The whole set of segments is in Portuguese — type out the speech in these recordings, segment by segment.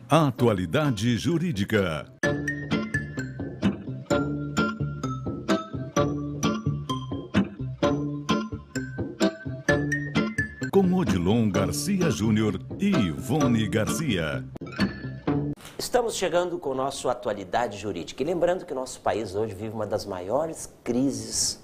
Atualidade Jurídica. Com Odilon Garcia Júnior e Ivone Garcia. Estamos chegando com o nosso Atualidade Jurídica. E lembrando que o nosso país hoje vive uma das maiores crises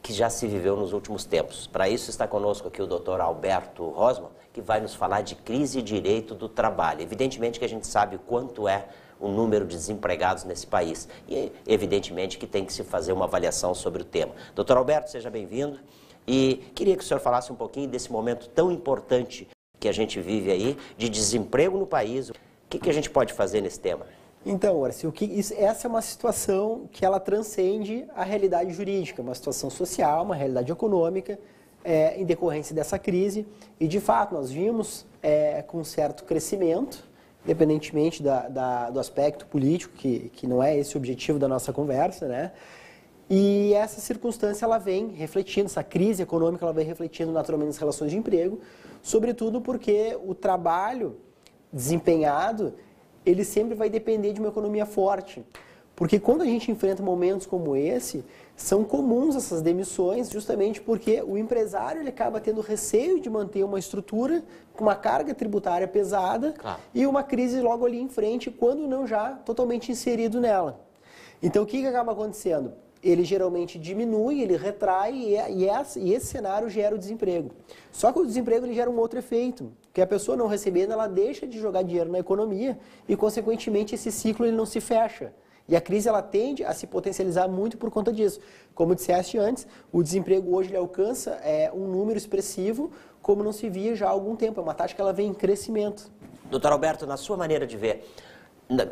que já se viveu nos últimos tempos. Para isso está conosco aqui o Dr. Alberto Rosman, que vai nos falar de crise e direito do trabalho. Evidentemente que a gente sabe o quanto é o número de desempregados nesse país. E evidentemente que tem que se fazer uma avaliação sobre o tema. Dr. Alberto, seja bem-vindo. E queria que o senhor falasse um pouquinho desse momento tão importante que a gente vive aí, de desemprego no país. O que a gente pode fazer nesse tema? Então, Arcio, essa é uma situação que ela transcende a realidade jurídica, uma situação social, uma realidade econômica, em decorrência dessa crise. E, de fato, nós vimos com certo crescimento, independentemente do aspecto político, que não é esse o objetivo da nossa conversa, né? E essa circunstância, ela vem refletindo, essa crise econômica, ela vem refletindo naturalmente nas relações de emprego, sobretudo porque o trabalho desempenhado, ele sempre vai depender de uma economia forte. Porque quando a gente enfrenta momentos como esse, são comuns essas demissões, justamente porque o empresário ele acaba tendo receio de manter uma estrutura com uma carga tributária pesada e uma crise logo ali em frente, quando não já totalmente inserido nela. Então, o que acaba acontecendo? Ele geralmente diminui, ele retrai e esse cenário gera o desemprego. Só que o desemprego ele gera um outro efeito, que a pessoa não recebendo, ela deixa de jogar dinheiro na economia e, consequentemente, esse ciclo ele não se fecha. E a crise ela tende a se potencializar muito por conta disso. Como disseste antes, o desemprego hoje ele alcança um número expressivo, como não se via já há algum tempo. É uma taxa que ela vem em crescimento. Doutor Alberto, na sua maneira de ver,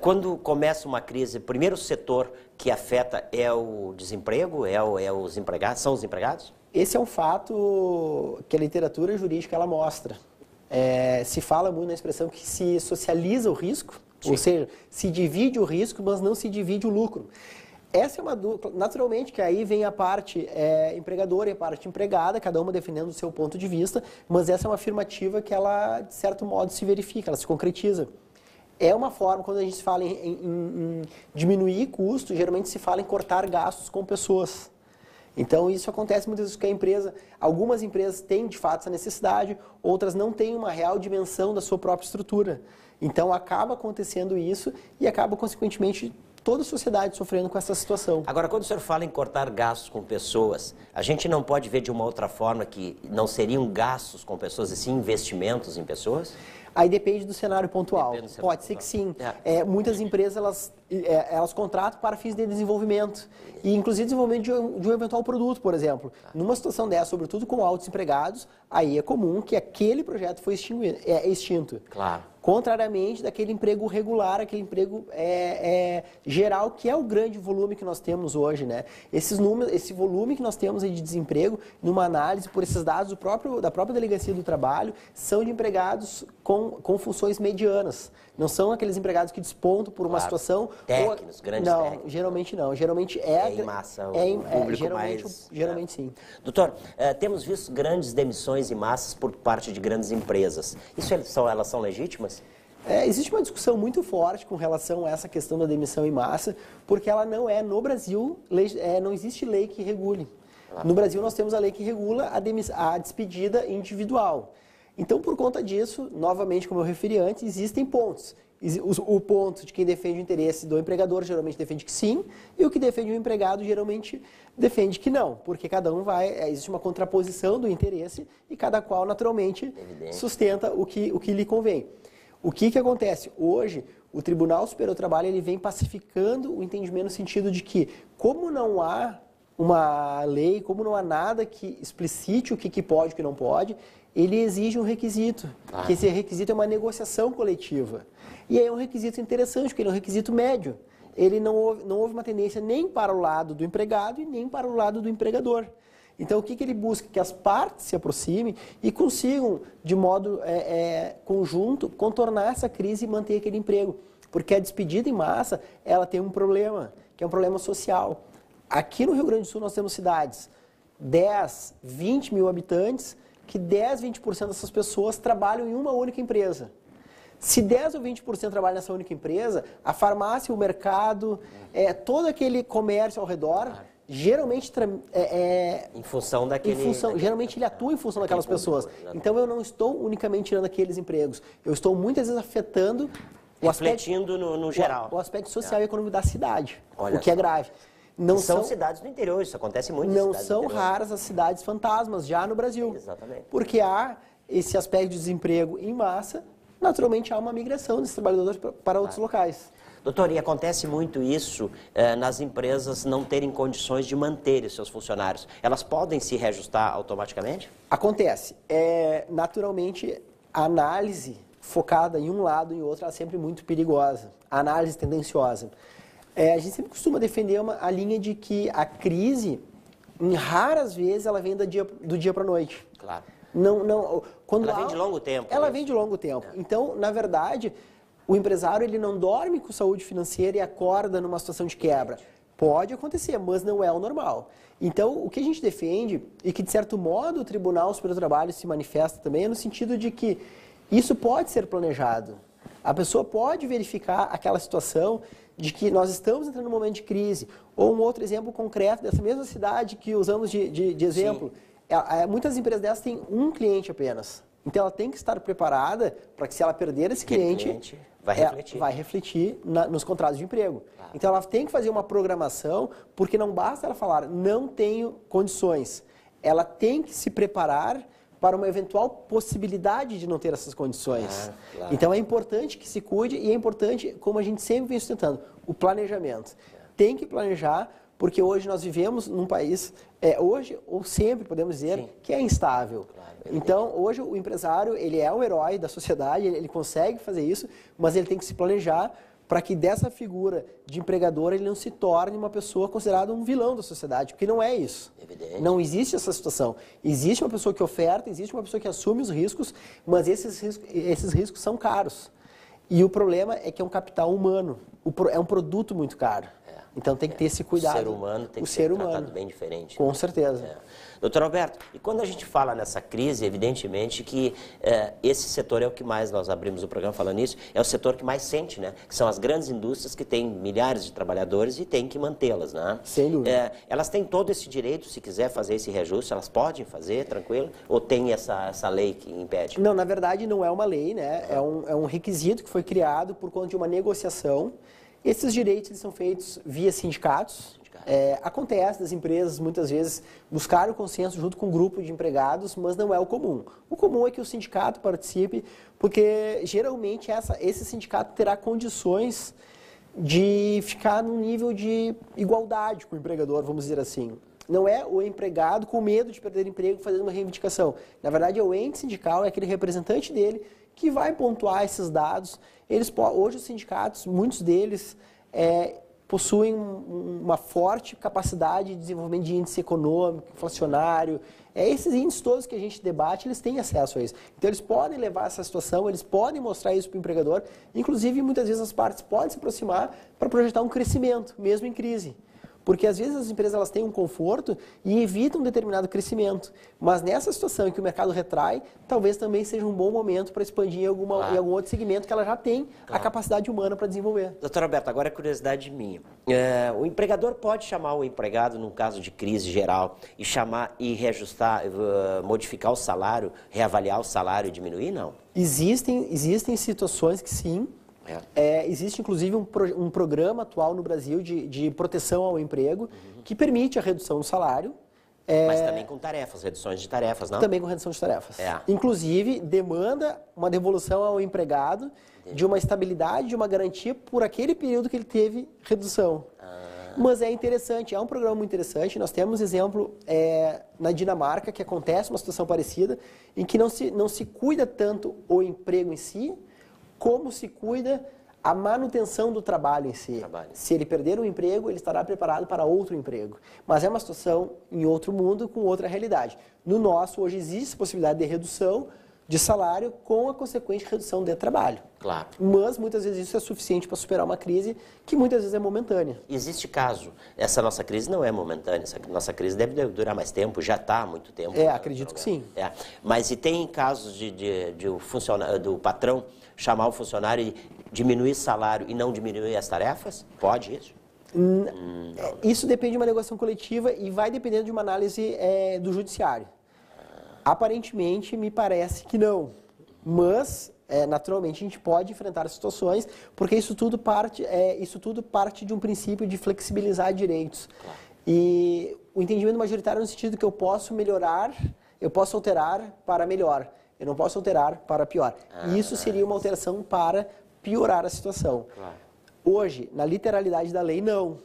quando começa uma crise, o primeiro setor que afeta é o desemprego, os empregados, são os empregados? Esse é um fato que a literatura jurídica ela mostra. Se fala muito na expressão que se socializa o risco, Sim. Ou seja, se divide o risco, mas não se divide o lucro. Essa é uma dúvida, naturalmente que aí vem a parte empregadora e a parte empregada, cada uma defendendo o seu ponto de vista, mas essa é uma afirmativa que ela, de certo modo, se verifica, ela se concretiza. É uma forma, quando a gente fala em diminuir custos, geralmente se fala em cortar gastos com pessoas. Então, isso acontece muitas vezes que algumas empresas têm de fato essa necessidade, outras não têm uma real dimensão da sua própria estrutura. Então, acaba acontecendo isso e acaba, consequentemente, toda a sociedade sofrendo com essa situação. Agora, quando o senhor fala em cortar gastos com pessoas, a gente não pode ver de uma outra forma que não seriam gastos com pessoas e sim investimentos em pessoas? Aí depende do cenário pontual. Pode ser que sim. Muitas empresas, elas contratam para fins de desenvolvimento. E, inclusive, desenvolvimento de um eventual produto, por exemplo. Numa situação dessa, sobretudo com altos empregados, aí é comum que aquele projeto foi extinto. Claro. Contrariamente daquele emprego regular, aquele emprego geral, que é o grande volume que nós temos hoje, né? Esses números, esse volume que nós temos aí de desemprego, numa análise por esses dados da própria Delegacia do Trabalho, são de empregados com funções medianas. Não são aqueles empregados que despontam por uma situação... Técnicos, grandes técnicos. Não, geralmente não. Geralmente em massa, o público geralmente sim. Doutor, temos visto grandes demissões em massas por parte de grandes empresas. Elas são legítimas? Existe uma discussão muito forte com relação a essa questão da demissão em massa, porque ela não é, no Brasil, não existe lei que regule. No Brasil, nós temos a lei que regula a despedida individual. Então, por conta disso, novamente, como eu referi antes, existem pontos. O ponto de quem defende o interesse do empregador geralmente defende que sim, e o que defende o empregado geralmente defende que não, porque cada um existe uma contraposição do interesse e cada qual, naturalmente, sustenta o que lhe convém. O que acontece? Hoje, o Tribunal Superior do Trabalho ele vem pacificando o entendimento no sentido de que, como não há uma lei, como não há nada que explicite o que pode e o que não pode, ele exige um requisito, que esse requisito é uma negociação coletiva. E aí é um requisito interessante, porque ele é um requisito médio. Ele não houve uma tendência nem para o lado do empregado e nem para o lado do empregador. Então, o que ele busca? Que as partes se aproximem e consigam, de modo conjunto, contornar essa crise e manter aquele emprego. Porque a despedida em massa, ela tem um problema, que é um problema social. Aqui no Rio Grande do Sul, nós temos cidades, 10, 20 mil habitantes, que 10, 20% dessas pessoas trabalham em uma única empresa. Se 10 ou 20% trabalha nessa única empresa, a farmácia, o mercado, todo aquele comércio ao redor, geralmente em função daquele... geralmente ele atua em função daquelas pessoas. Então eu não estou unicamente tirando aqueles empregos. Eu estou muitas vezes afetando refletindo no geral. O aspecto social e econômico da cidade, Olha o que é só. grave. Não são cidades do interior, isso acontece muito. Não são raras as cidades fantasmas já no Brasil. Exatamente. Porque há esse aspecto de desemprego em massa, naturalmente há uma migração desses trabalhadores para outros locais. Doutor, e acontece muito isso nas empresas não terem condições de manter os seus funcionários. Elas podem se reajustar automaticamente? Acontece. Naturalmente, a análise focada em um lado e em outro é sempre muito perigosa. A análise tendenciosa. A gente sempre costuma defender a linha de que a crise, em raras vezes, ela vem do dia para a noite. Claro. Quando ela vem de longo tempo. Ela vem de longo tempo. Então, na verdade, o empresário ele não dorme com saúde financeira e acorda numa situação de quebra. Pode acontecer, mas não é o normal. Então, o que a gente defende, e que de certo modo o Tribunal Superior do Trabalho se manifesta também, é no sentido de que isso pode ser planejado. A pessoa pode verificar aquela situação de que nós estamos entrando num momento de crise. Ou um outro exemplo concreto dessa mesma cidade que usamos de exemplo. Muitas empresas dessas têm um cliente apenas. Então ela tem que estar preparada para que se ela perder esse cliente vai refletir nos contratos de emprego. Claro. Então ela tem que fazer uma programação, porque não basta ela falar, não tenho condições. Ela tem que se preparar para uma eventual possibilidade de não ter essas condições. Claro. Então é importante que se cuide e é importante, como a gente sempre vem sustentando, o planejamento. Tem que planejar, porque hoje nós vivemos num país, hoje ou sempre podemos dizer, sim, que é instável. Claro, então hoje o empresário ele é o herói da sociedade, ele consegue fazer isso, mas ele tem que se planejar para que dessa figura de empregador ele não se torne uma pessoa considerada um vilão da sociedade, porque não é isso. Evidente. Não existe essa situação. Existe uma pessoa que oferta, existe uma pessoa que assume os riscos, mas esses riscos são caros. E o problema é que é um capital humano, é um produto muito caro. Então tem que ter esse cuidado. O ser humano tem que ser tratado bem diferente. Com certeza. Doutor Alberto, e quando a gente fala nessa crise, evidentemente que esse setor é o que mais, nós abrimos o programa falando isso, é o setor que mais sente, né? Que são as grandes indústrias que têm milhares de trabalhadores e têm que mantê-las, né? Sem dúvida. Elas têm todo esse direito, se quiser fazer esse reajuste, elas podem fazer, tranquilo? Ou tem essa lei que impede? Não, na verdade não é uma lei, né? É um requisito que foi criado por conta de uma negociação. Esses direitos eles são feitos via sindicatos. Acontece das empresas, muitas vezes, buscar o consenso junto com um grupo de empregados, mas não é o comum. O comum é que o sindicato participe, porque geralmente esse sindicato terá condições de ficar num nível de igualdade com o empregador, vamos dizer assim. Não é o empregado com medo de perder emprego fazendo uma reivindicação. Na verdade, é o ente sindical, é aquele representante dele que vai pontuar esses dados. Hoje os sindicatos, muitos deles, possuem uma forte capacidade de desenvolvimento de índice econômico, inflacionário. Esses índices todos que a gente debate, eles têm acesso a isso. Então eles podem levar essa situação, eles podem mostrar isso para o empregador. Inclusive, muitas vezes as partes podem se aproximar para projetar um crescimento, mesmo em crise. Porque às vezes as empresas elas têm um conforto e evitam um determinado crescimento. Mas nessa situação em que o mercado retrai, talvez também seja um bom momento para expandir em algum outro segmento que ela já tem a capacidade humana para desenvolver. Doutor Alberto, agora é curiosidade minha. O empregador pode chamar o empregado num caso de crise geral e chamar e reajustar, modificar o salário, reavaliar o salário e diminuir? Não? Existem situações que sim. Existe, inclusive, um programa atual no Brasil de proteção ao emprego que permite a redução do salário. Mas também com tarefas, reduções de tarefas, não? Também com redução de tarefas. Inclusive, demanda uma devolução ao empregado de uma estabilidade, de uma garantia por aquele período que ele teve redução. Mas é interessante, é um programa muito interessante. Nós temos exemplo na Dinamarca, que acontece uma situação parecida, em que não se cuida tanto o emprego em si, como se cuida a manutenção do trabalho em si. Se ele perder um emprego, ele estará preparado para outro emprego. Mas é uma situação em outro mundo, com outra realidade. No nosso, hoje existe possibilidade de redução, de salário com a consequente redução de trabalho. Claro. Mas muitas vezes isso é suficiente para superar uma crise que muitas vezes é momentânea. Existe caso, essa nossa crise não é momentânea, essa nossa crise deve durar mais tempo, já está há muito tempo. Né, acredito que sim. Mas e tem casos de o funcionário, do patrão chamar o funcionário e diminuir salário e não diminuir as tarefas? Pode isso? Isso depende de uma negociação coletiva e vai dependendo de uma análise do judiciário. Aparentemente, me parece que não. Mas, naturalmente, a gente pode enfrentar situações, porque isso tudo parte de um princípio de flexibilizar direitos. Claro. E o entendimento majoritário no sentido que eu posso melhorar, eu posso alterar para melhor. Eu não posso alterar para pior. E isso seria uma alteração para piorar a situação. Claro. Hoje, na literalidade da lei, não.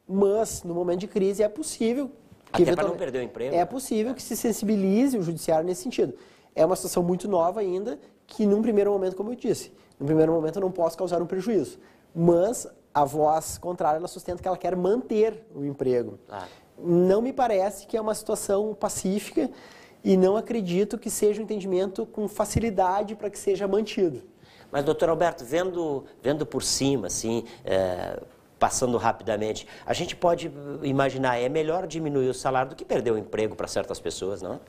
Mas, no momento de crise, é possível... Até para não perder o emprego. É possível que se sensibilize o judiciário nesse sentido. É uma situação muito nova ainda, que num primeiro momento, como eu disse, num primeiro momento eu não posso causar um prejuízo. Mas a voz contrária, ela sustenta que ela quer manter o emprego. Claro. Não me parece que é uma situação pacífica e não acredito que seja um entendimento com facilidade para que seja mantido. Mas, doutor Alberto, vendo por cima, assim, passando rapidamente, a gente pode imaginar, é melhor diminuir o salário do que perder o emprego para certas pessoas, não?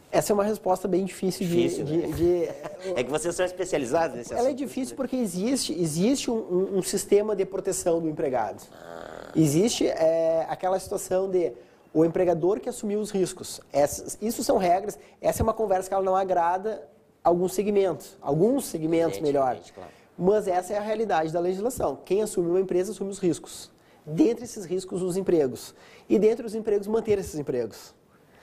Essa é uma resposta bem difícil É que vocês são especializados nesse assunto. Ela é difícil porque existe um sistema de proteção do empregado. Existe aquela situação de o empregador que assumiu os riscos. Isso são regras, essa é uma conversa que ela não agrada alguns segmentos melhor. Claro. Mas essa é a realidade da legislação. Quem assume uma empresa assume os riscos. Dentre esses riscos, os empregos. E dentre os empregos, manter esses empregos.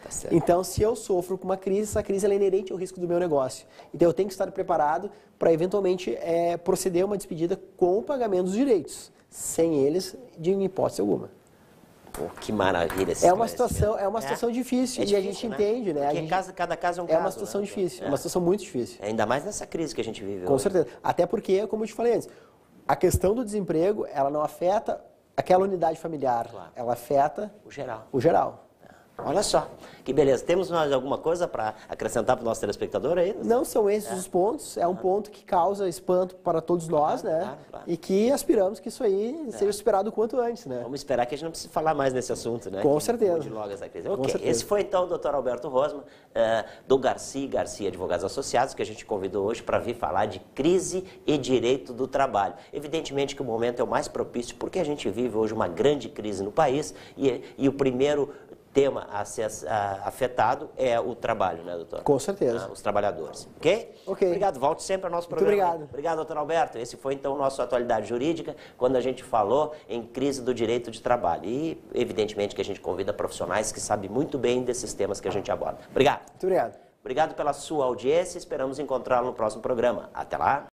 Tá certo. Então, se eu sofro com uma crise, essa crise é inerente ao risco do meu negócio. Então, eu tenho que estar preparado para, eventualmente, proceder a uma despedida com o pagamento dos direitos. Sem eles, de hipótese alguma. Pô, que maravilha. É uma situação difícil, e a gente entende, né? Cada caso é um caso. É uma situação difícil, é uma situação muito difícil. Ainda mais nessa crise que a gente vive Com hoje. certeza. Até porque, como eu te falei antes, a questão do desemprego, ela não afeta aquela unidade familiar, claro. Ela afeta o geral. Olha só, que beleza. Temos mais alguma coisa para acrescentar para o nosso telespectador aí? Não, são esses os pontos. É um ponto que causa espanto para todos nós, né? Claro. E que aspiramos que isso aí seja superado o quanto antes, né? Vamos esperar que a gente não precise falar mais nesse assunto, né? Com certeza. Logo essa crise. Ok, esse foi então o Dr. Alberto Rosman, do Garcia Advogados Associados, que a gente convidou hoje para vir falar de crise e direito do trabalho. Evidentemente que o momento é o mais propício, porque a gente vive hoje uma grande crise no país e o primeiro tema a ser afetado é o trabalho, né, doutor? Com certeza. Os trabalhadores. Ok? Obrigado. Volte sempre ao nosso programa. Muito obrigado. Obrigado, doutor Alberto. Esse foi, então, o nosso Atualidade Jurídica, quando a gente falou em crise do direito de trabalho. E, evidentemente, que a gente convida profissionais que sabem muito bem desses temas que a gente aborda. Obrigado. Muito obrigado. Obrigado pela sua audiência. Esperamos encontrá-lo no próximo programa. Até lá.